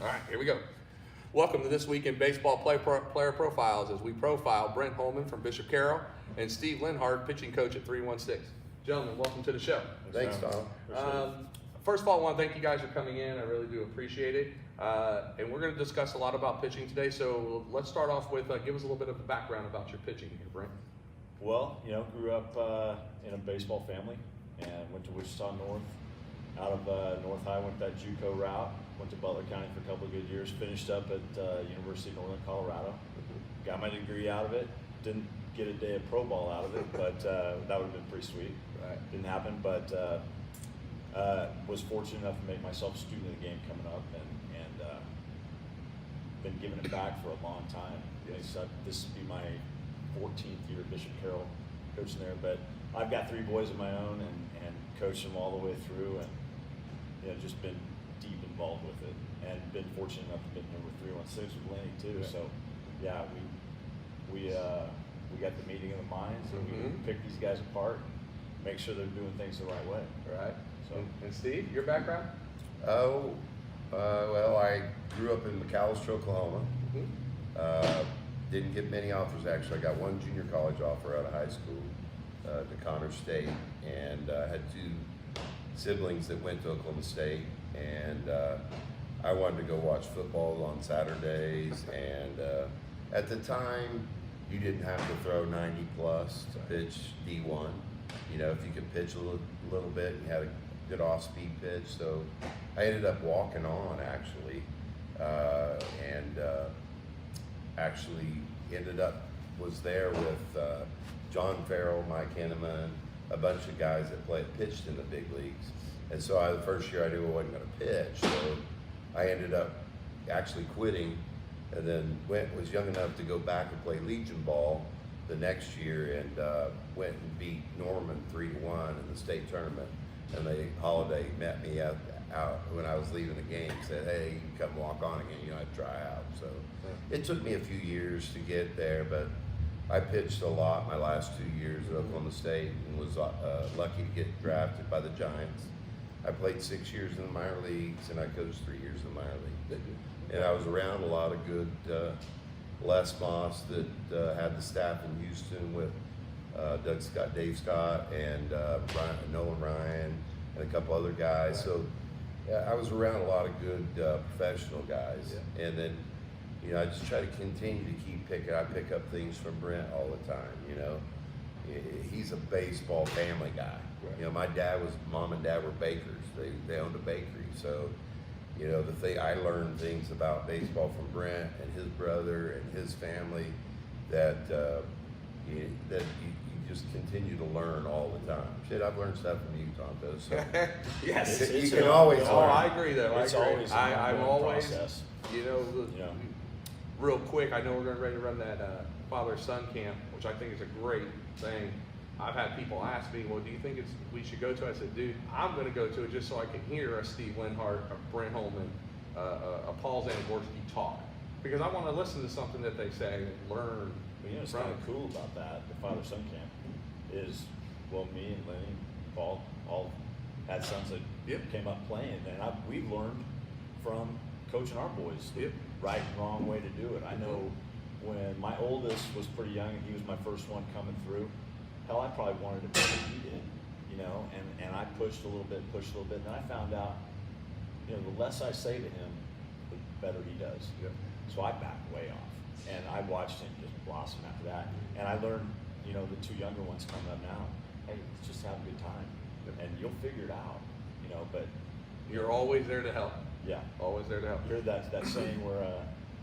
All right, here we go. Welcome to This Week in Baseball Player Profiles as we profile Brent Holman from Bishop Carroll and Steve Lienhard, pitching coach at 316. Gentlemen, welcome to the show. Thanks, Tom. First of all, I want to thank you guys for coming in. I really do appreciate it. And we're going to discuss a lot about pitching today. So let's start off with give us a little bit of a background about your pitching here, Brent. Well, grew up in a baseball family and went to Wichita North. Out of North High, went that JUCO route. Went to Butler County for a couple of good years. Finished up at University of Northern Colorado. Got my degree out of it. Didn't get a day of pro ball out of it, but that would have been pretty sweet. Right. Didn't happen, but was fortunate enough to make myself a student of the game coming up, and been giving it back for a long time. Yes. This will be my 14th year at Bishop Carroll coaching there, but I've got 3 boys of my own and coached them all the way through, and just been deep involved with it, and been fortunate enough to be number 316 with Lenny too. Right. So yeah, we got the meeting of the minds, and we pick these guys apart, make sure they're doing things the right way. Right. So And Steve, your background? Well, I grew up in McAlester, Oklahoma. Didn't get many offers, actually. I got one junior college offer out of high school to Connor State, and I had 2 siblings that went to Oklahoma State, and I wanted to go watch football on Saturdays, and at the time, you didn't have to throw 90 plus to pitch D1. If you could pitch a little bit, you had a good off-speed pitch, so I ended up walking on, actually, and actually was there with John Farrell, Mike Henneman, a bunch of guys that pitched in the big leagues. And so the first year I knew I wasn't going to pitch, so I ended up actually quitting, and then was young enough to go back and play Legion ball the next year, and went and beat Norman 3-1 in the state tournament. And Holiday met me out when I was leaving the game, said, "Hey, you can come walk on again, I'd try out." So it took me a few years to get there, but I pitched a lot my last 2 years at Oklahoma State, and was lucky to get drafted by the Giants. I played 6 years in the minor leagues, and I coached 3 years in the minor league. And I was around a lot of good Les Moss that had the staff in Houston with Doug Scott, Dave Scott, and Nolan Ryan, and a couple other guys. So I was around a lot of good professional guys. Yeah. And then, I just try to continue to keep picking. I pick up things from Brent all the time. He's a baseball family guy. Right. My mom and dad were bakers. They owned a bakery. So, I learned things about baseball from Brent and his brother and his family that you just continue to learn all the time. Shit, I've learned stuff from you, Tonto. So Yes. you can always Oh, learn. I agree, though. It's always I'm always, process. Real quick, I know we're ready to run that father-son camp, which I think is a great thing. I've had people ask me, well, do you think we should go to it? I said, dude, I'm going to go to it just so I can hear a Steve Lienhard, a Brent Holman, a Paul Zaniborski talk. Because I want to listen to something that they say and learn. What's kind of cool about that, the father-son camp, is, me and Lenny, Paul, all had sons that came up playing, and we've learned from coaching our boys the right and wrong way to do it. I know when my oldest was pretty young and he was my first one coming through, hell, I probably wanted to be what he did, and I pushed a little bit, and then I found out, the less I say to him, the better he does. Yep. So I backed way off, and I watched him just blossom after that, and I learned, the 2 younger ones coming up now, hey, let's just have a good time, and you'll figure it out, but You're always there to help. yeah. Always there to help. I heard that saying where,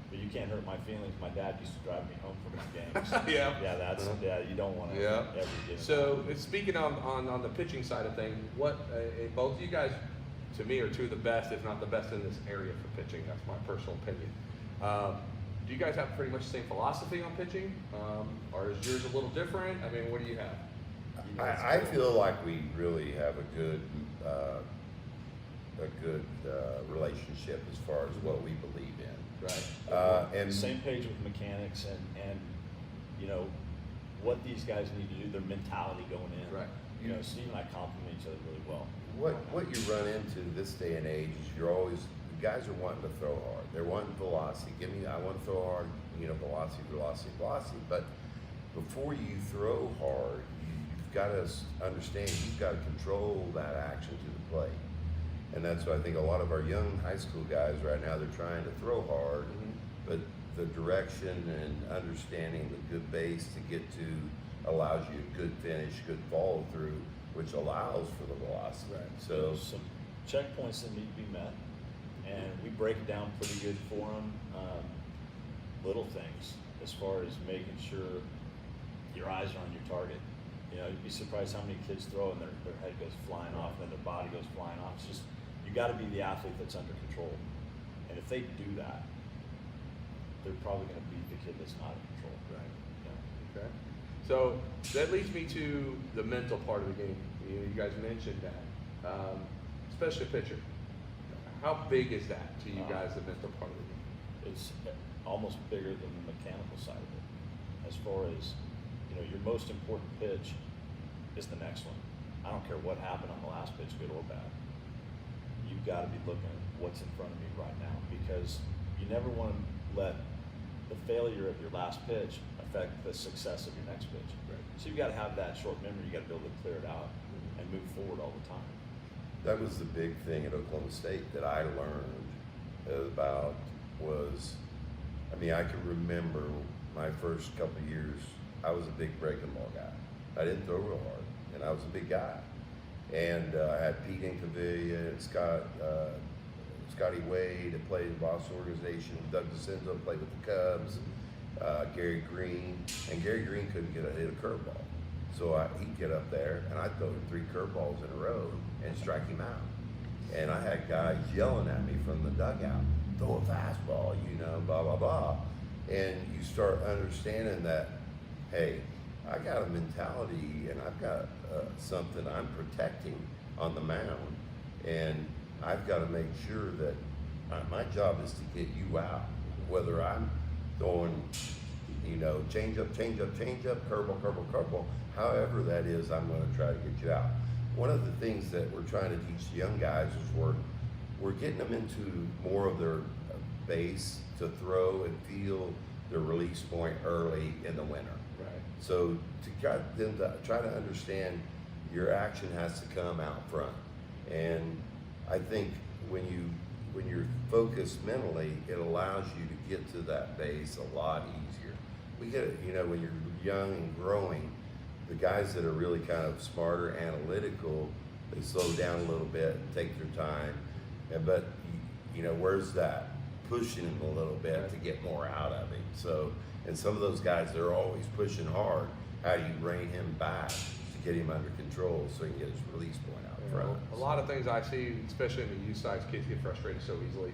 but you can't hurt my feelings. My dad used to drive me home from his games. Yeah. You don't want to Yeah. ever get. So speaking on the pitching side of things, what both of you guys, to me, are 2 of the best, if not the best, in this area for pitching. That's my personal opinion. Do you guys have pretty much the same philosophy on pitching, or is yours a little different? I mean, what do you have? I feel like we really have a good relationship as far as what we believe in. Right. And same page with mechanics and what these guys need to do, their mentality going in. Right. Steve and I complement each other really well. What you run into this day and age is you're always the guys are wanting to throw hard. They're wanting velocity. I want to throw hard, velocity, velocity, velocity. But before you throw hard, you've got to understand you've got to control that action to the plate. And that's why I think a lot of our young high school guys right now, they're trying to throw hard, but the direction and understanding the good base to get to allows you a good finish, good follow through, which allows for the velocity. Right. So There's some checkpoints that need to be met, and we break it down pretty good for them. Little things as far as making sure your eyes are on your target. You'd be surprised how many kids throw and their head goes flying off and their body goes flying off. It's just, you got to be the athlete that's under control. And if they do that, they're probably going to beat the kid that's not in control. Right. Okay. So that leads me to the mental part of the game. You guys mentioned that, especially pitcher. How big is that to you guys, the mental part of the game? It's almost bigger than the mechanical side of it. As far as, your most important pitch is the next one. I don't care what happened on the last pitch, good or bad. You've got to be looking at what's in front of me right now, because you never want to let the failure of your last pitch affect the success of your next pitch. Right. So you've got to have that short memory. You got to be able to clear it out and move forward all the time. that was the big thing at Oklahoma State that I learned about was, I can remember my first couple of years, I was a big breaking ball guy. I didn't throw real hard, and I was a big guy. And I had Pete Incaviglia and Scotty Wade that played in the Boston organization. Doug DeCenzo played with the Cubs. Gary Green, and Gary Green couldn't hit a curveball. So he'd get up there, and I'd throw him 3 curveballs in a row and strike him out. And I had guys yelling at me from the dugout, throw a fastball, blah, blah, blah. And you start understanding that, hey, I got a mentality and I've got something I'm protecting on the mound. And I've got to make sure that my job is to get you out, whether I'm throwing, change up, curveball, however that is, I'm going to try to get you out. One of the things that we're trying to teach the young guys is we're getting them into more of their base to throw and feel their release point early in the winter. Right. So to get them to try to understand your action has to come out front. And I think when you're focused mentally, it allows you to get to that base a lot easier. We get it, when you're young and growing, the guys that are really kind of smarter, analytical, they slow down a little bit and take their time. But where's that pushing him a little bit to get more out of him? So, and some of those guys, they're always pushing hard. How do you rein him back to get him under control so he can get his release point out front? A lot of things I see, especially in the youth sides, kids get frustrated so easily.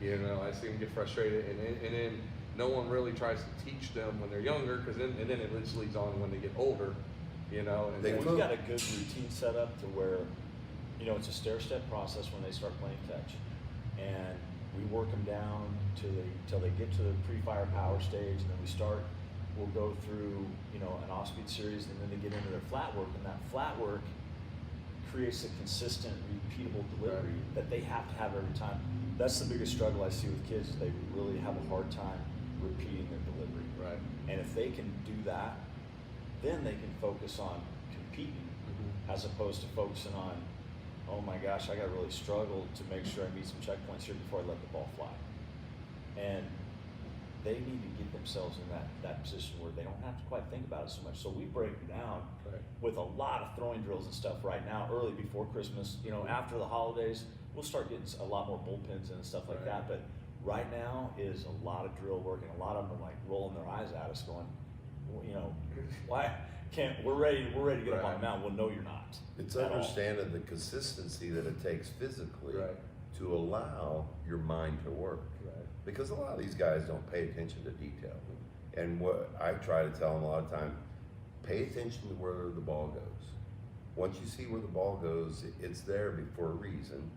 Yeah. I see them get frustrated, and then no one really tries to teach them when they're younger, because then it just leads on when they get older. And We've got a good routine set up to where, it's a stair-step process when they start playing catch, and we work them down till they get to the pre-fire power stage, and then we'll go through, an off-speed series, and then they get into their flat work, and that flat work creates a consistent, repeatable delivery that they have to have every time. That's the biggest struggle I see with kids, is they really have a hard time repeating their delivery. Right. And if they can do that, then they can focus on competing, as opposed to focusing on, oh my gosh, I got to really struggle to make sure I meet some checkpoints here before I let the ball fly. And they need to get themselves in that position where they don't have to quite think about it so much. So we break it down with a lot of throwing drills and stuff right now, early before Christmas. After the holidays, we'll start getting a lot more bullpens and stuff like that. But right now is a lot of drill work, and a lot of them are like rolling their eyes at us going, why can't, we're ready to get up on the mound. Well, no, you're not. It's understanding the consistency that it takes physically to allow your mind to work. Because a lot of these guys don't pay attention to detail. And what I try to tell them a lot of time, pay attention to where the ball goes. Once you see where the ball goes, it's there for a reason.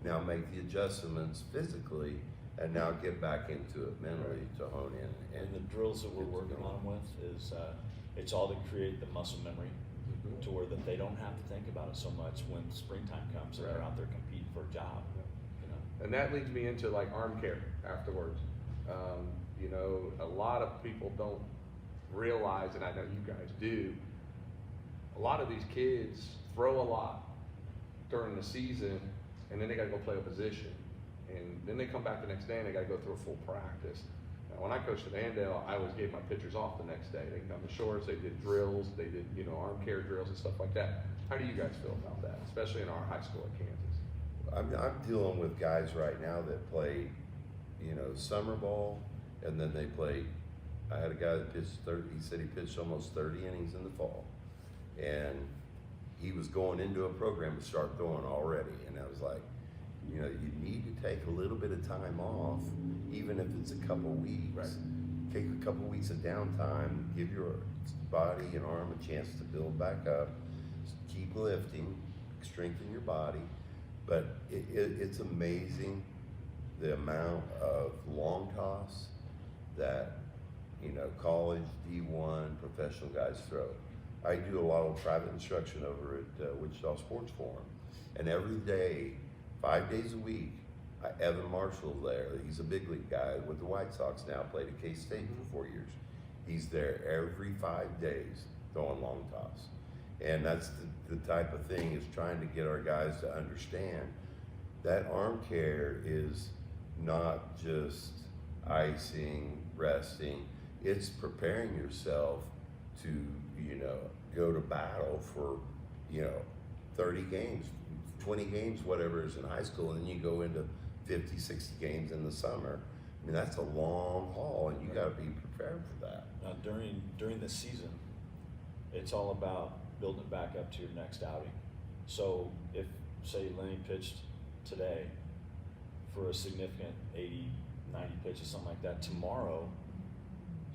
Now make the adjustments physically, and now get back into it mentally to hone in. And the drills that we're working on them with is, it's all to create the muscle memory to where that they don't have to think about it so much when springtime comes and they're out there competing for a job. And that leads me into like arm care afterwards. You know, a lot of people don't realize, and I know you guys do, a lot of these kids throw a lot during the season, and then they gotta go play a position. And then they come back the next day and they gotta go through a full practice. Now, when I coached at Andale, I always gave my pitchers off the next day. They can come to shorts, they did drills, they did, you know, arm care drills and stuff like that. How do you guys feel about that, especially in our high school at Kansas? I'm dealing with guys right now that play, you know, summer ball, and then they play. I had a guy that pitched 30. He said he pitched almost 30 innings in the fall, and he was going into a program to start throwing already. And I was like, you know, you need to take a little bit of time off, even if it's a couple weeks. Right. Take a couple weeks of downtime, give your body and arm a chance to build back up. Keep lifting, strengthen your body. But it's amazing the amount of long toss that, you know, college, D1, professional guys throw. I do a lot of private instruction over at Wichita Sports Forum. And every day, 5 days a week, Evan Marshall's there. He's a big league guy with the White Sox now, played at K-State for 4 years. He's there every 5 days throwing long toss. And that's the type of thing is trying to get our guys to understand that arm care is not just icing, resting, it's preparing yourself to, you know, go to battle for, you know, 30 games, 20 games, whatever it is in high school, and then you go into 50, 60 games in the summer. I mean, that's a long haul, and you got to be prepared for that. Now, during the season, it's all about building it back up to your next outing. So if, say, Lenny pitched today for a significant 80, 90 pitches, something like that, tomorrow,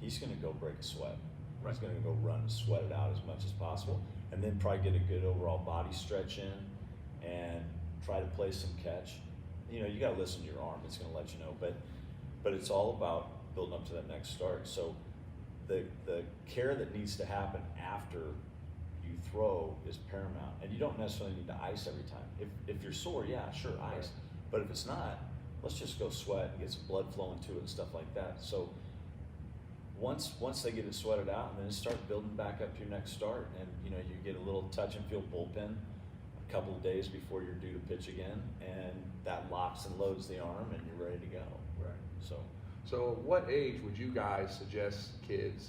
he's going to go break a sweat. Right. He's going to go run and sweat it out as much as possible, and then probably get a good overall body stretch in and try to play some catch. You know, you got to listen to your arm. It's going to let you know, but it's all about building up to that next start. So the care that needs to happen after you throw is paramount, and you don't necessarily need to ice every time. If you're sore, yeah, sure, ice. But if it's not, let's just go sweat and get some blood flowing to it and stuff like that. So once they get it sweated out, and then start building back up to your next start, and you know, you get a little touch and feel bullpen a couple of days before you're due to pitch again, and that locks and loads the arm, and you're ready to go. Right. So So what age would you guys suggest kids?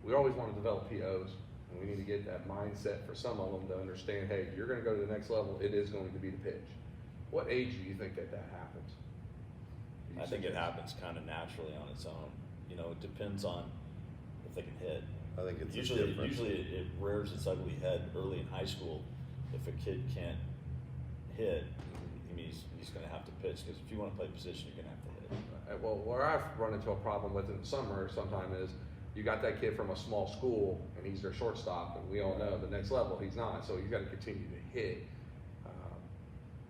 We always want to develop POs, and we need to get that mindset for some of them to understand, hey, you're going to go to the next level, it is going to be the pitch. What age do you think that happens? I think it happens kind of naturally on its own. You know, it depends on if they can hit. I think it's usually different. it rears its ugly head early in high school. If a kid can't hit, I mean, he's going to have to pitch, because if you want to play position, you're going to have to hit. Well, where I've run into a problem with in the summer sometime is you got that kid from a small school and he's their shortstop, and we all know the next level he's not, so he's got to continue to hit.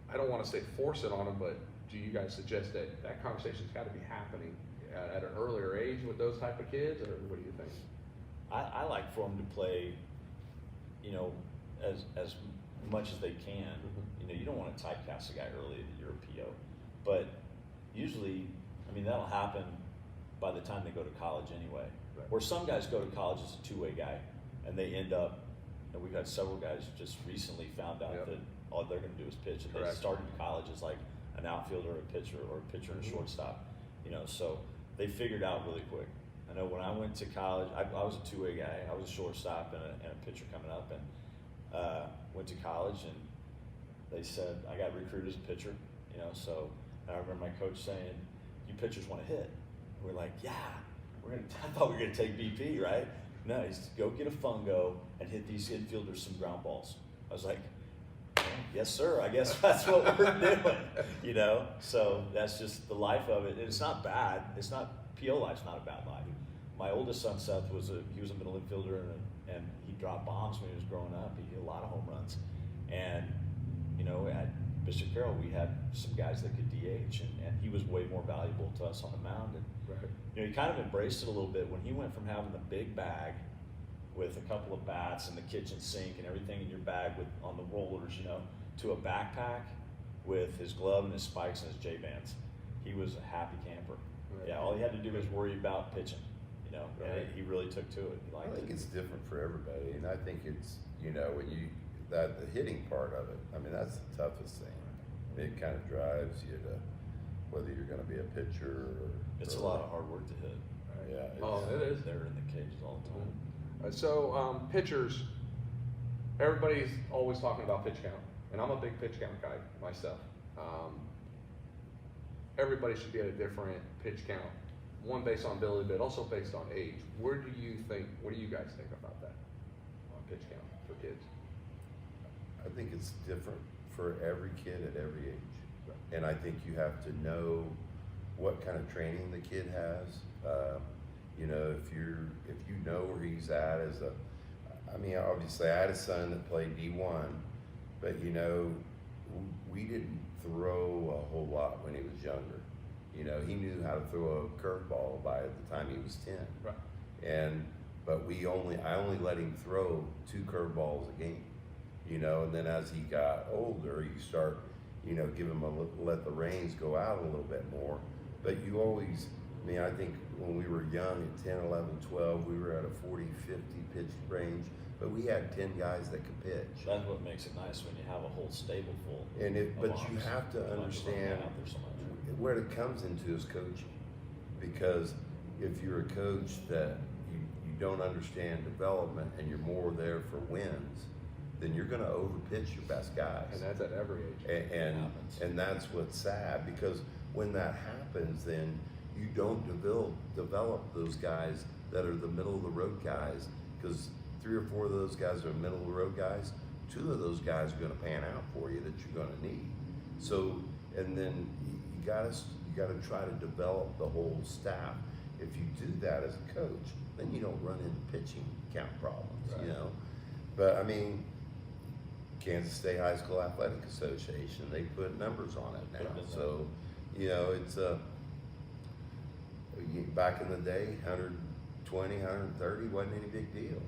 I don't want to say force it on him, but do you guys suggest that conversation's got to be happening at an earlier age with those type of kids, or what do you think? I like for them to play, you know, as much as they can. You know, you don't want to typecast a guy early that you're a PO, but usually, I mean, that'll happen by the time they go to college anyway. Right. Or some guys go to college as a two-way guy, and they end up, and we've had several guys just recently found out that all they're going to do is pitch, and they started college as like an outfielder, or a pitcher, or a pitcher and a shortstop. You know, so they figured out really quick. I know when I went to college, I was a two-way guy. I was a shortstop and a pitcher coming up, and went to college, and they said I got recruited as a pitcher. You know, so I remember my coach saying, "You pitchers want to hit." We're like, "Yeah, I thought we were gonna take BP, right?" No, he's go get a fungo and hit these infielders some ground balls. I was like, "Yes, sir. I guess that's what we're doing." You know, so that's just the life of it. And it's not bad. It's not PO life's not a bad life. My oldest son Seth he was a middle infielder, and he dropped bombs when he was growing up. He hit a lot of home runs, and you know, at Bishop Carroll we had some guys that could DH, and he was way more valuable to us on the mound. And you know, he kind of embraced it a little bit when he went from having the big bag with a couple of bats and the kitchen sink and everything in your bag with on the rollers, you know, to a backpack with his glove and his spikes and his J-bands. He was a happy camper. Right. Yeah, all he had to do was worry about pitching, you know, Right. and he really took to it. He I liked think it. it's different for everybody, and I think it's, you know, when you, that, the hitting part of it, I mean, that's the toughest thing. It kind of drives you to whether you're gonna be a pitcher or. It's a or- lot of hard work to hit. Yeah. Oh, it is. They're in the cages all the time. So, pitchers, everybody's always talking about pitch count, and I'm a big pitch count guy myself. Everybody should be at a different pitch count, one based on ability, but also based on age. What do you guys think about that on pitch count for kids? I think it's different for every kid at every age. Right. And I think you have to know what kind of training the kid has. You know, if you know where he's at as a, I mean, obviously I had a son that played D1, but you know, we didn't throw a whole lot when he was younger. You know, he knew how to throw a curveball by the time he was 10. Right. But I only let him throw 2 curveballs a game. You know, and then as he got older, you start, you know, give him let the reins go out a little bit more. But you always, I mean, I think when we were young at 10, 11, 12, we were at a 40, 50 pitch range, but we had 10 guys that could pitch. That's what makes it nice when you have a whole stable full. But of you arms. have to You don't have understand run out there so much. where it comes into is coaching. Because if you're a coach that you don't understand development and you're more there for wins, then you're gonna overpitch your best guys. And that's at every age. And that's what's sad, because when that happens, then you don't develop those guys that are the middle of the road guys, because 3 or 4 of those guys are middle of the road guys. 2 of those guys are gonna pan out for you that you're gonna need. So, and then you gotta try to develop the whole staff. If you do that as a coach, then you don't run into pitching count problems, Right. you know? But I mean, Kansas State High School Athletic Association, they put numbers on it now. So, you know, it's back in the day, 120, 130 wasn't any big deal.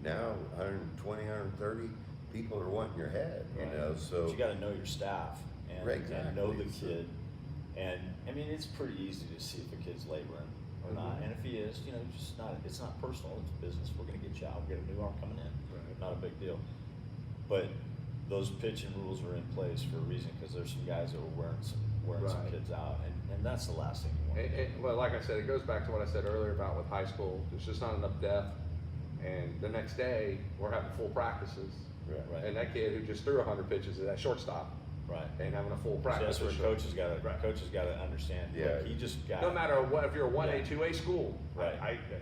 Now, 120, 130, people are wanting your head, you know, so. But you gotta know your staff and, Right, and know the exactly. kid. And, I mean, it's pretty easy to see if a kid's laboring or not. Mhm. And if he is, you know, it's not personal, it's business. We're gonna get you out, we got a new arm coming in. Right. Not a big deal. But those pitching rules are in place for a reason, because there's some guys that were wearing some Right. kids out, and that's the last thing you want to do. Well, like I said, it goes back to what I said earlier about with high school. There's just not enough depth. And the next day, we're having full practices. Right. And that kid who just threw 100 pitches is at shortstop Right. and having a full See, practice. that's where session. coaches gotta understand. Yeah. Look, he just got. No matter what, if you're a 1A, Yeah. 2A school, Right.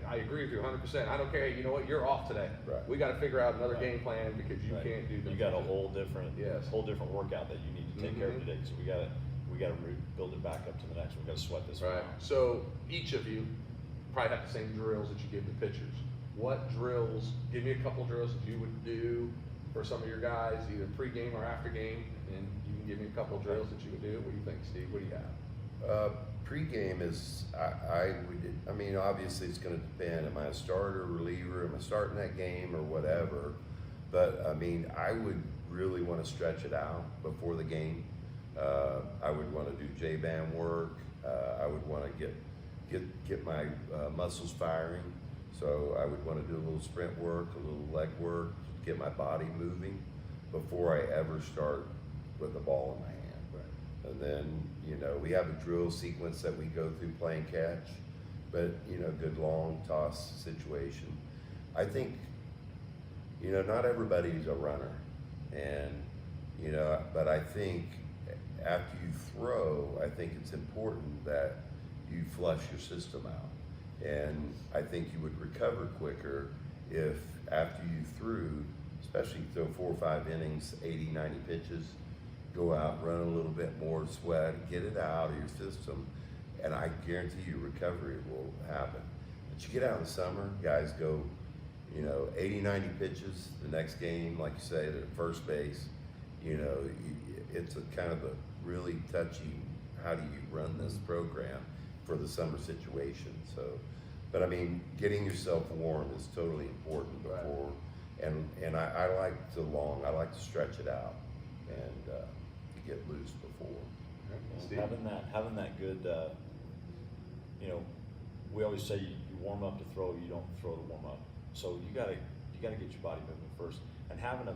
I agree with you 100%. I don't care. You know what? You're off today. Right. We got to figure out another Right. game plan because you Right. can't do this. You got a whole different, Yes. workout that you need to take care of Mhm. today, so we gotta build it back up to the next one. We gotta sweat this one Right. out. So each of you probably have the same drills that you give the pitchers. What drills? Give me a couple drills that you would do for some of your guys, either pre-game or after game, and you can give me a couple drills that you would do. What do you think, Steve? What do you have? Pre-game is, I mean, obviously it's gonna depend, am I a starter, reliever, am I starting that game or whatever? But, I mean, I would really wanna stretch it out before the game. I would wanna do J-band work, I would wanna get my muscles firing. So I would wanna do a little sprint work, a little leg work, get my body moving before I ever start with the ball in my hand. And then, you know, we have a drill sequence that we go through playing catch, but, you know, good long toss situation. I think, you know, not everybody's a runner, and, you know, but I think after you throw, I think it's important that you flush your system out. And I think you would recover quicker if after you threw, especially throw 4 or 5 innings, 80, 90 pitches, go out, run a little bit more, sweat, get it out of your system, and I guarantee you recovery will happen. But you get out in the summer, guys go, you know, 80, 90 pitches the next game, like you say, to first base, you know, it's a kind of a really touchy, how do you run this program for the summer situation. So, but I mean, getting yourself warm is totally important before, and I like I like to stretch it out and get loose before. Steve? Having that good, you know, we always say you warm up to throw, you don't throw to warm up. So you gotta get your body moving first, and having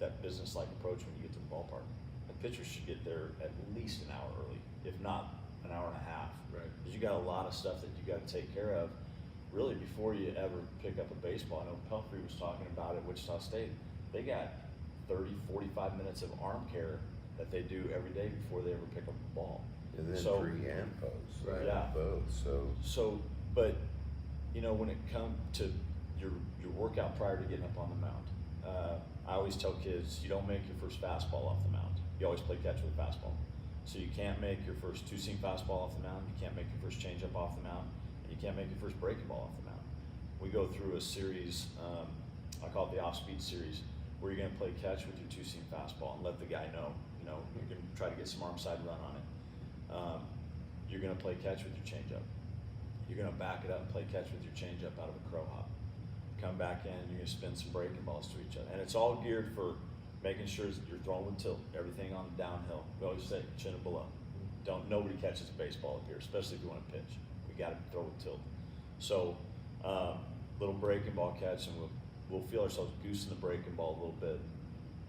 that business-like approach when you get to the ballpark. The pitchers should get there at least an hour early, if not an hour and a half. Right. Because you got a lot of stuff that you got to take care of, really, before you ever pick up a baseball. I know Pelfrey was talking about at Wichita State. They got 30, 45 minutes of arm care that they do every day before they ever pick up the ball. And then So- pre and post, Right. Yeah. both, So, but, you know, when it comes to your workout prior to getting up on the mound, I always tell kids, you don't make your first fastball off the mound. You always play catch with a fastball. So you can't make your first two-seam fastball off the mound, you can't make your first changeup off the mound, and you can't make your first breaking ball off the mound. We go through a series, I call it the off-speed series, where you're gonna play catch with your two-seam fastball and let the guy know, you know, you're gonna try to get some arm side run on it. You're gonna play catch with your changeup. You're gonna back it up and play catch with your changeup out of a crow hop. Come back in, you're gonna spin some breaking balls to each other. And it's all geared for making sure that you're throwing with tilt, everything on the downhill. We always say chin and below. Nobody catches a baseball up here, especially if you want to pitch. We gotta throw with tilt. So, little breaking ball catch, and we'll feel ourselves goosing the breaking ball a little bit,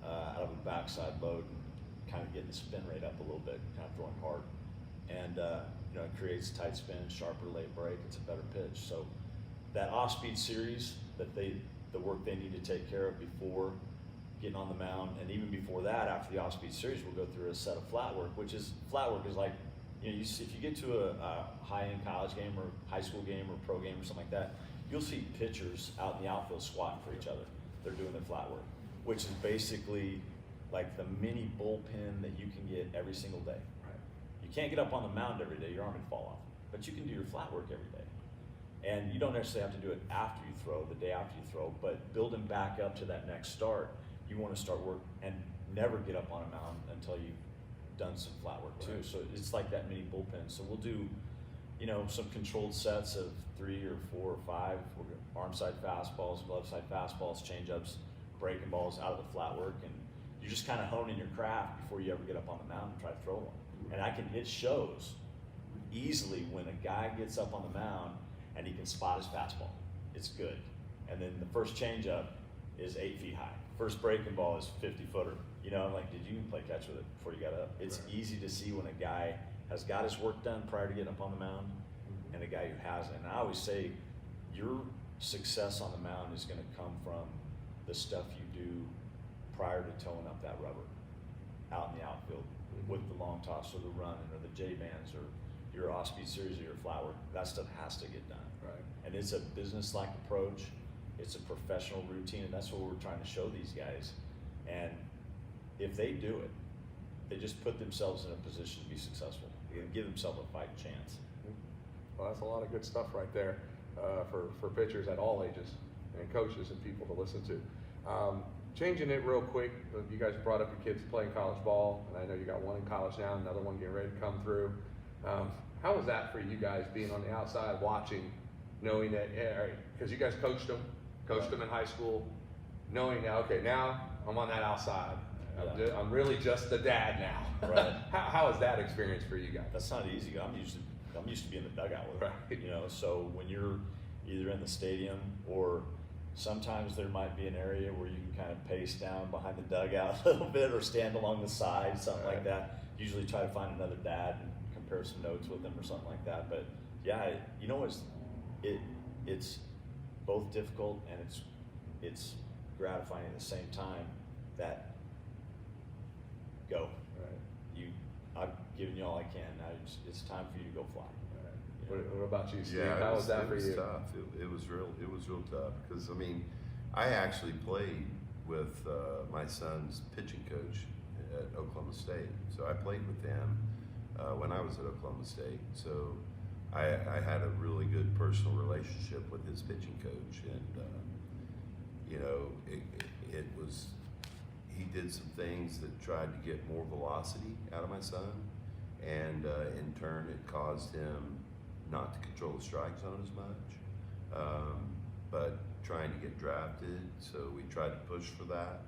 out of a backside load, and kind of getting the spin rate up a little bit, kind of throwing hard. And, you know, it creates tight spin, sharper late break, it's a better pitch. So that off-speed series, the work they need to take care of before getting on the mound, and even before that, after the off-speed series, we'll go through a set of flat work, flat work is like, you know, if you get to a high-end college game or high school game or pro game or something like that, you'll see pitchers out in the outfield squatting for each other. They're doing their flat work, which is basically like the mini bullpen that you can get every single day. You can't get up on the mound every day, your arm would fall off, but you can do your flat work every day. And you don't necessarily have to do it after you throw, the day after you throw, but building back up to that next start, you want to start work and never get up on a mound until you've done some flat work too. Right. So it's like that mini bullpen. So we'll do, you know, some controlled sets of 3 or 4 or 5, arm side fastballs, glove side fastballs, change-ups, breaking balls out of the flat work, and you're just kind of honing your craft before you ever get up on the mound and try to throw one. And it shows easily when a guy gets up on the mound and he can spot his fastball. It's good. And then the first changeup is 8 feet high. First breaking ball is 50-footer. You know, I'm like, did you even play catch with it before you got up? It's Right. easy to see when a guy has got his work done prior to getting up on the mound and a guy who hasn't. And I always say, your success on the mound is gonna come from the stuff you do prior to towing up that rubber out in the outfield with the long toss or the run or the J-bands or your off-speed series or your flat work. That stuff has to get done. Right. And it's a business-like approach. It's a professional routine, and that's what we're trying to show these guys. And if they do it, they just put themselves in a position to be successful. They give themselves a fight chance. Well, that's a lot of good stuff right there for pitchers at all ages and coaches and people to listen to. Changing it real quick, you guys brought up your kids playing college ball, and I know you got one in college now, another one getting ready to come through. How was that for you guys being on the outside watching, knowing that, because you guys coached them in high school, knowing now, okay, now I'm on that outside. Yeah. I'm really just the dad now. Right. How was that experience for you guys? That's not easy. I'm used to being in the dugout with them. Right. You know, so when you're either in the stadium or sometimes there might be an area where you can kind of pace down behind the dugout a little bit or stand along the side, something like that. Usually try to find another dad and compare some notes with them or something like that. But yeah, you know, it's both difficult and it's gratifying at the same time. That go. Right. I've given you all I can. Now it's time for you to go fly. What about you, Steve? Yeah, How was that for you? Tough. It was real tough because I mean, I actually played with my son's pitching coach at Oklahoma State. So I played with them when I was at Oklahoma State. So I had a really good personal relationship with his pitching coach, and you know, it was. He did some things that tried to get more velocity out of my son, and in turn, it caused him not to control the strike zone as much, but trying to get drafted. So we tried to push for that,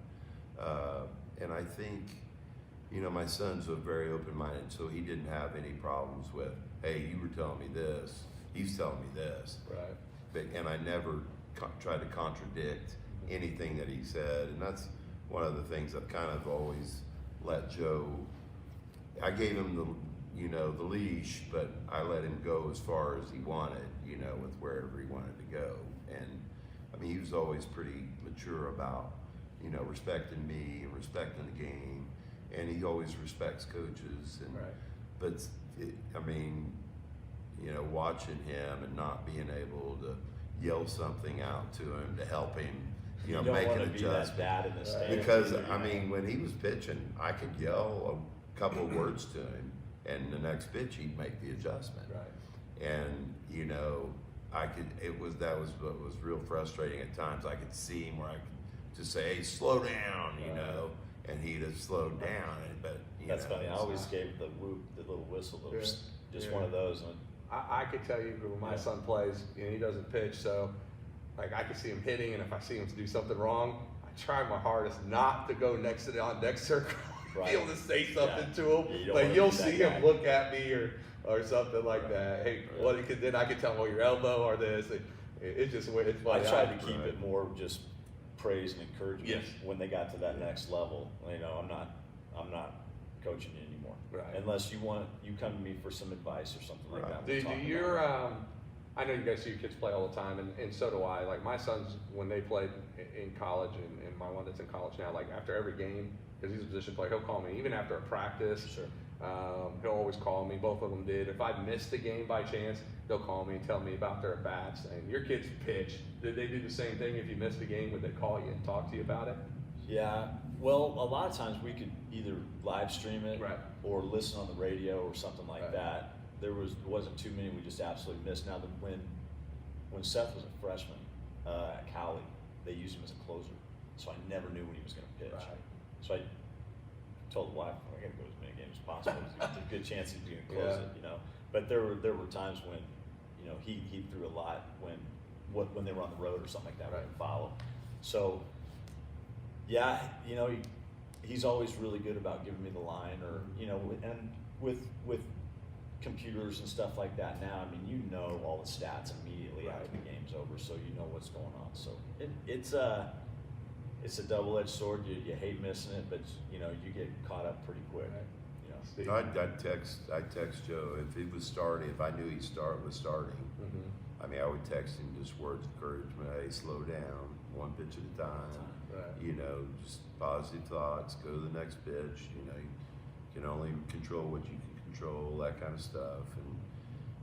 and I think you know, my son's a very open-minded, so he didn't have any problems with, hey, you were telling me this, he's telling me this. Right. But, and I never tried to contradict anything that he said, and that's one of the things I've kind of always let Joe, I gave him the, you know, the leash, but I let him go as far as he wanted, you know, with wherever he wanted to go. And I mean, he was always pretty mature about, you know, respecting me and respecting the game, and he always respects coaches. And Right. but I mean, you know, watching him and not being able to yell something out to him to help him, you know, don't make want an to be that adjustment. dad in the stadium. Because I mean, when he was pitching, I could yell a couple of words to him, and the next pitch he'd make the adjustment. Right. And you know, that was what was real frustrating at times. I could see him where I could just say, "Hey, slow down," you know, and he'd have slowed down. But you That's know, funny. I always gave the whoop, the little whistle, Yeah. just Yeah. one of those. And I could tell you when my son plays, you know, he doesn't pitch, so like I can see him hitting, and if I see him do something wrong, I try my hardest not to go next to the on deck circle, Right. be able to say something Yeah. to Yeah, him. you don't Like wanna you'll be that see guy. him look at me or something like that. Hey, Right. what? Because then I can tell him, your elbow or this. It's just it's I funny. tried to keep it more just praise and encouragement Yes. when they got to that next level. You know, I'm not coaching you anymore. Right. Unless you come to me for some advice or something like Right. that. Do We'll talk your about it. I know you guys see your kids play all the time, and so do I. Like my sons, when they played in college, and my one that's in college now, like after every game, because he's a position player, he'll call me even after a practice. Sure. He'll always call me. Both of them did. If I missed a game by chance, they'll call me and tell me about their bats. And your kids pitch. Did they do the same thing? If you missed a game, would they call you and talk to you about it? Yeah, well, a lot of times we could either live stream it Right. or listen on the radio or something like Right. that. Wasn't too many we just absolutely missed. Now, when Seth was a freshman at Cali, they used him as a closer, so I never knew when he was going to pitch. Right. So I told the wife, I got to go to as many games as possible. There's a good chance he's going to close Yeah. it, you know. But there were times when, you know, he threw a lot when they were on the road or something like that. Right. We could follow. So. Yeah, you know, he's always really good about giving me the line, or you know, and with computers and stuff like that now. I mean, you know all the stats immediately after the game's over, so you know what's going on. So it's a double-edged sword. You hate missing it, but you know you get caught up pretty quick. You know. Steve? I'd text Joe if he was starting, if I knew he was starting. Mm-hmm. I mean, I would text him just words of encouragement. Hey, slow down, one pitch at a time. Right. You know, just positive thoughts. Go to the next pitch. You know, you can only control what you can control. That kind of stuff. And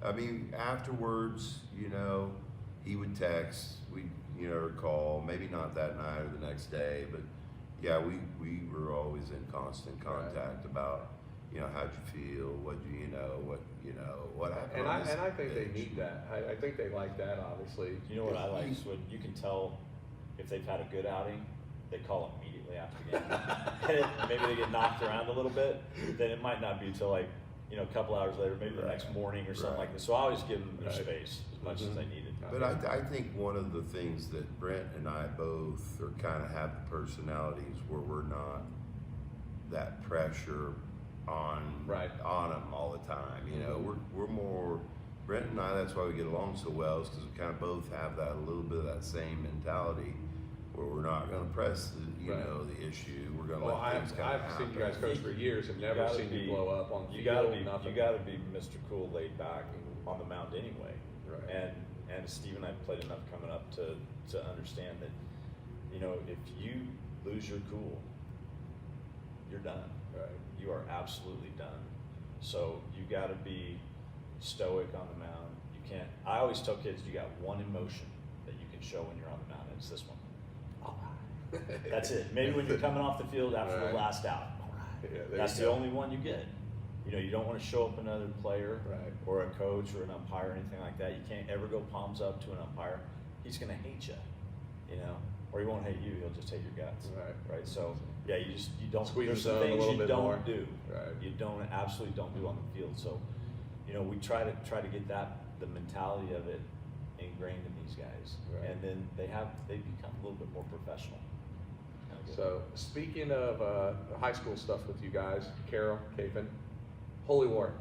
I mean, afterwards, you know, he would text. Or call. Maybe not that night or the next day, but yeah, we were always in constant contact about. You know, how'd you feel? What happened? And I think they need that. I think they like that, obviously. You know what I like is when you can tell if they've had a good outing, they call immediately after the game. And maybe they get knocked around a little bit, then it might not be till like, you know, a couple hours later, maybe the next morning or something like this. So I always give them their space as much as they needed. But I think one of the things that Brent and I both are kind of have the personalities where we're not that pressure on them all the time. You know, we're more, Brent and I, that's why we get along so well, is because we kind of both have that a little bit of that same mentality where we're not going to press the issue. We're going to let things kind of I've happen. seen you guys coach for years and never seen you blow up on the You field. gotta be Mr. Cool, laid back on the mound anyway. Right. And Steve and I played enough coming up to understand that, you know, if you lose your cool, you're done. Right. You are absolutely done. So you got to be stoic on the mound. You can't. I always tell kids you got one emotion that you can show when you're on the mound, and it's this one. All right. That's it. Maybe when you're coming off the field after the last out. All right. Yeah, That's the only one you get. You know, you don't want to show up another player or a coach or an umpire or anything like that. You can't ever go palms up to an umpire. He's going to hate you, you know, or he won't hate you. He'll just hate your guts. Right. So yeah, you don't. Squeeze there's the some zone a things little you bit don't more. do. Right. You absolutely don't do on the field. So, you know, we try to get the mentality of it ingrained in these guys, and then they become a little bit more professional. So speaking of high school stuff with you guys, Carroll, Caven, Holy War.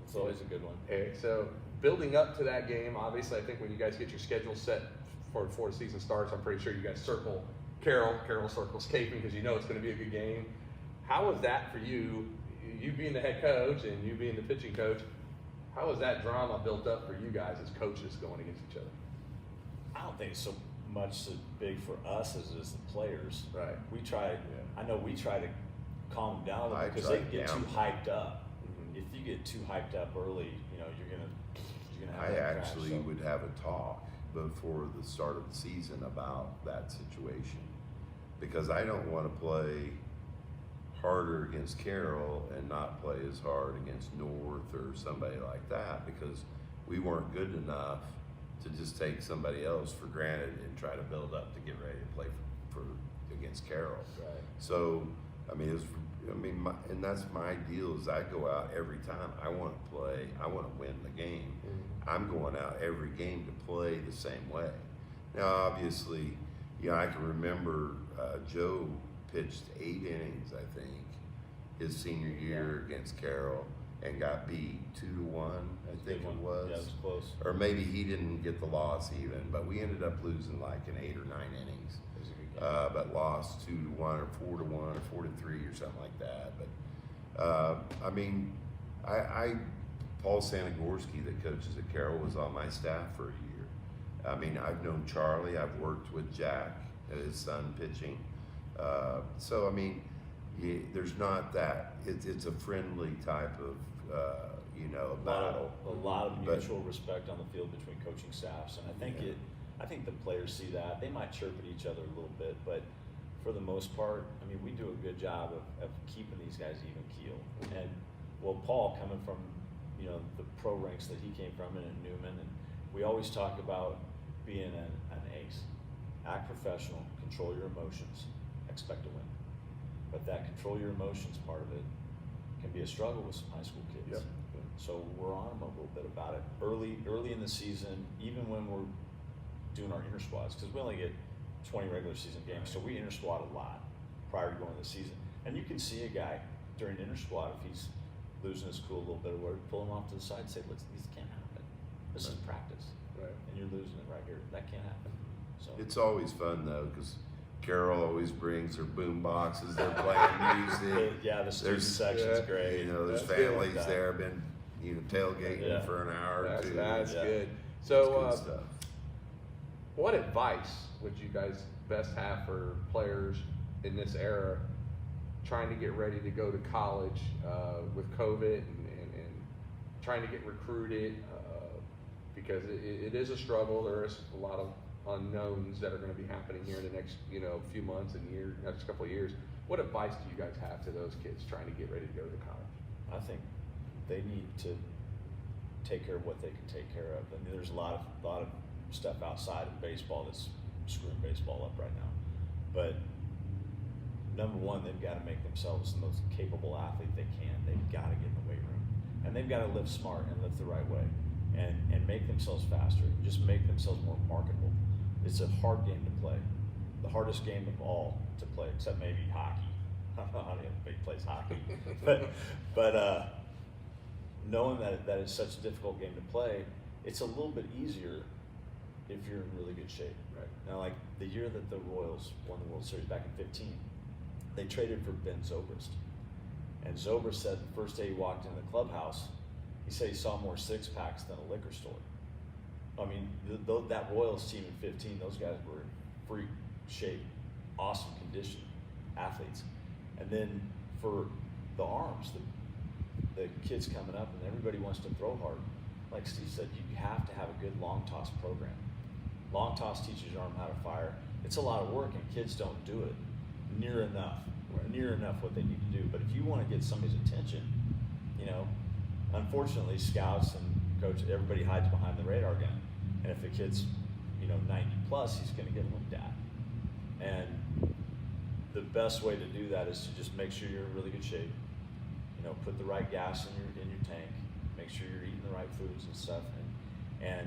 It's always a good one. Okay, so building up to that game, obviously I think when you guys get your schedule set before the season starts, I'm pretty sure you guys circle Carroll circles Caven because you know it's going to be a good game. How was that for you, you being the head coach and you being the pitching coach? How was that drama built up for you guys as coaches going against each other? I don't think it's so much so big for us as it is the players. Right. We try. I know we try to calm them down a little I because try they to get too down. hyped up. Mhm. If you get too hyped up early, you know you're gonna have I that crash. actually So, would have a talk before the start of the season about that situation because I don't want to play harder against Carroll and not play as hard against North or somebody like that because we weren't good enough to just take somebody else for granted and try to build up to get ready to play for against Carroll. Right. So, I mean, and that's my deal is I go out every time. I want to play. I want to win the game. Mhm. I'm going out every game to play the same way. Now, obviously, I can remember Joe pitched 8 innings, I think, his senior year against Carroll and got beat 2-1, I think it was. Yeah, it was close. Or maybe he didn't get the loss even, but we ended up losing like in 8 or 9 innings. It was a good game. But lost 2-1 or 4-1 or 4-3 or something like that. But I mean, Paul Sanagorski, that coaches at Carroll, was on my staff for a year. I mean, I've known Charlie. I've worked with Jack, his son, pitching. So I mean, there's not that. It's a friendly type of battle. A lot of But- mutual respect on the field between coaching staffs, and I think the players see that. They might chirp at each other a little bit, but for the most part, I mean, we do a good job of keeping these guys even keel. And Paul, coming from the pro ranks that he came from and in Newman, and we always talk about being an ace. Act professional, control your emotions, expect to win. But that control your emotions part of it can be a struggle with some high school kids. Yep. So we're on them a little bit about it early in the season, even when we're doing our inter squads, because we only get 20 regular season games, so we inter squad a lot prior to going to the season. And you can see a guy during inter squad, if he's losing his cool a little bit of word, pull him off to the side and say, "Look, this can't happen. This is practice, Right. and you're losing it right here. That can't happen." So It's always fun though, because Carol always brings her boom boxes. They're playing music. yeah, the student section's great. There's That's good. families there, been tailgating Yeah. for an hour or two. That's Yeah. good. It's So, good stuff. what advice would you guys best have for players in this era trying to get ready to go to college with COVID and trying to get recruited? Because it is a struggle. There is a lot of unknowns that are going to be happening here in the next few months and next couple of years. What advice do you guys have to those kids trying to get ready to go to college? I think they need to take care of what they can take care of. I mean, there's a lot of stuff outside of baseball that's screwing baseball up right now. But number one, they've got to make themselves the most capable athlete they can. They've got to get in the weight room, and they've got to live smart and live the right way, and make themselves faster. Just make themselves more marketable. It's a hard game to play, the hardest game of all to play, except maybe hockey. I don't know how anybody plays hockey, but knowing that it's such a difficult game to play, it's a little bit easier if you're in really good shape. Right. Now, like the year that the Royals won the World Series back in 15, they traded for Ben Zobrist. And Zobrist said the first day he walked into the clubhouse, he said he saw more six-packs than a liquor store. I mean, that Royals team in 15, those guys were in freak shape, awesome condition athletes. And then for the arms, the kids coming up and everybody wants to throw hard. Like Steve said, you have to have a good long toss program. Long toss teaches your arm how to fire. It's a lot of work and kids don't do it near enough what they need to do. But if you want to get somebody's attention, unfortunately scouts and coach, everybody hides behind the radar gun. And if the kid's, 90 plus, he's going to get looked at. And the best way to do that is to just make sure you're in really good shape. Put the right gas in your tank. Make sure you're eating the right foods and stuff, and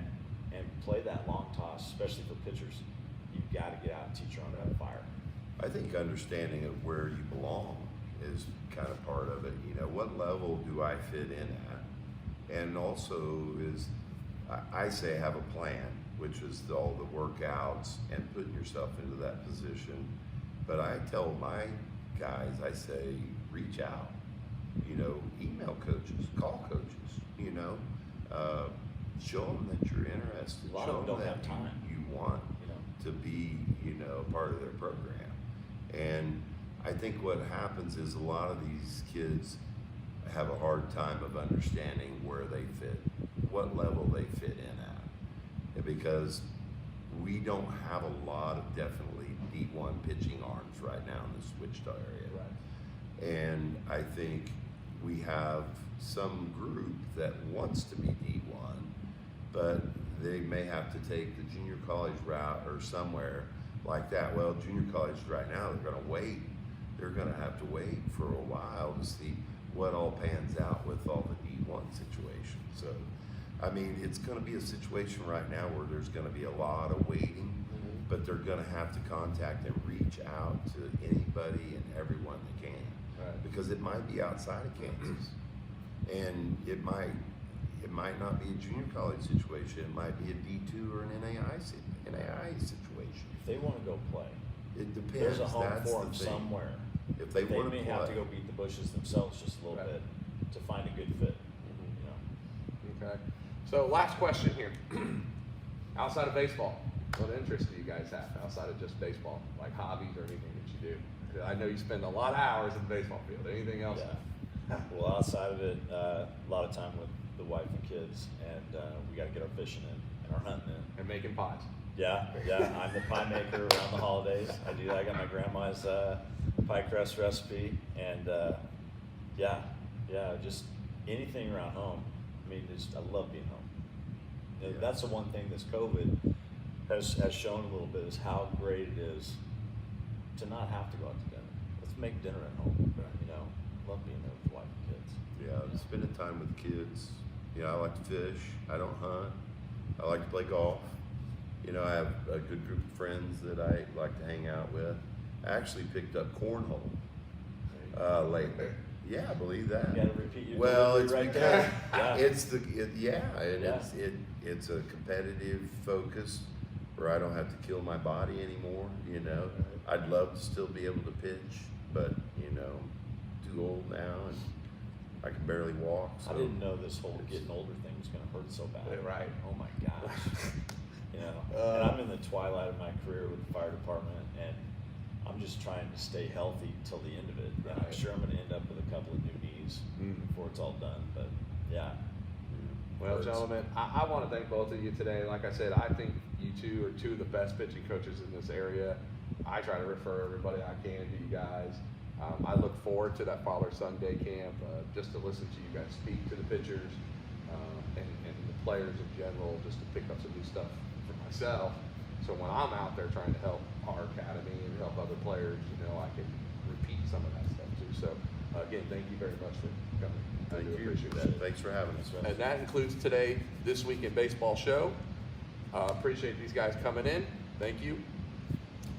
play that long toss, especially for pitchers. You've got to get out and teach your arm how to fire. I think understanding of where you belong is kind of part of it. You know, what level do I fit in at? And also is, I say have a plan, which is all the workouts and putting yourself into that position. But I tell my guys, I say, reach out, you know, email coaches, call coaches, you know, show them that you're interested. A lot show of them don't that have time. You want You know. to be, you know, part of their program. And I think what happens is a lot of these kids have a hard time of understanding where they fit, what level they fit in at. Because we don't have a lot of definitely D1 pitching arms right now in the Wichita area. Right. And I think we have some group that wants to be D1, but they may have to take the junior college route or somewhere like that. Well, junior college right now, they're gonna wait. They're gonna have to wait for a while to see what all pans out with all the D1 situations. So, I mean, it's gonna be a situation right now where there's gonna be a lot of waiting, but they're gonna have to contact and reach out to anybody and everyone they can. Right. Because it might be outside of Kansas. And it might not be a junior college situation, it might be a D2 or an NAI situation. If they want to go play, It depends. there's a home That's for them the thing. somewhere. If they want to may play, have to go beat the bushes themselves just a little Right. bit to find a good fit. You know. Okay. So last question here. Outside of baseball, what interests do you guys have outside of just baseball? Like hobbies or anything that you do? I know you spend a lot of hours in the baseball field. Anything else? Yeah. Well, outside of it, a lot of time with the wife and kids, and we got to get our fishing in and our hunting in. And making pies. Yeah, I'm the pie maker around the holidays. I do that. I got my grandma's pie crust recipe, and yeah, just anything around home. I mean, I love being home. And that's the one thing this COVID has shown a little bit is how great it is to not have to go out to dinner. Let's make dinner at home. You know, love being there with the wife and kids. yeah, spending time with the kids. You know, I like to fish. I don't hunt. I like to play golf. You know, I have a good group of friends that I like to hang out with. I actually picked up cornhole lately. Yeah, I believe that. You got to repeat your Well, it's delivery right because there. it's a competitive focus where I don't have to kill my body anymore. You know, I'd love to still be able to pitch, but you know, too old now and I can barely walk. So I didn't know this whole getting older thing was going to hurt so bad. Yeah, right. Oh my gosh. You know, and I'm in the twilight of my career with the fire department, and I'm just trying to stay healthy till the end of it. And I'm Right. sure I'm going to end up with a couple of new knees before it's all done. But yeah, Well, Birds. gentlemen, I want to thank both of you today. Like I said, I think you two are two of the best pitching coaches in this area. I try to refer everybody I can to you guys. I look forward to that father-son day camp, just to listen to you guys speak to the pitchers and the players in general, just to pick up some new stuff for myself. So when I'm out there trying to help our academy and help other players, you know, I can repeat some of that stuff too. So again, thank you very much for coming. I do appreciate that. Thanks for having us. And that includes today, This Week in Baseball show. Appreciate these guys coming in. Thank you.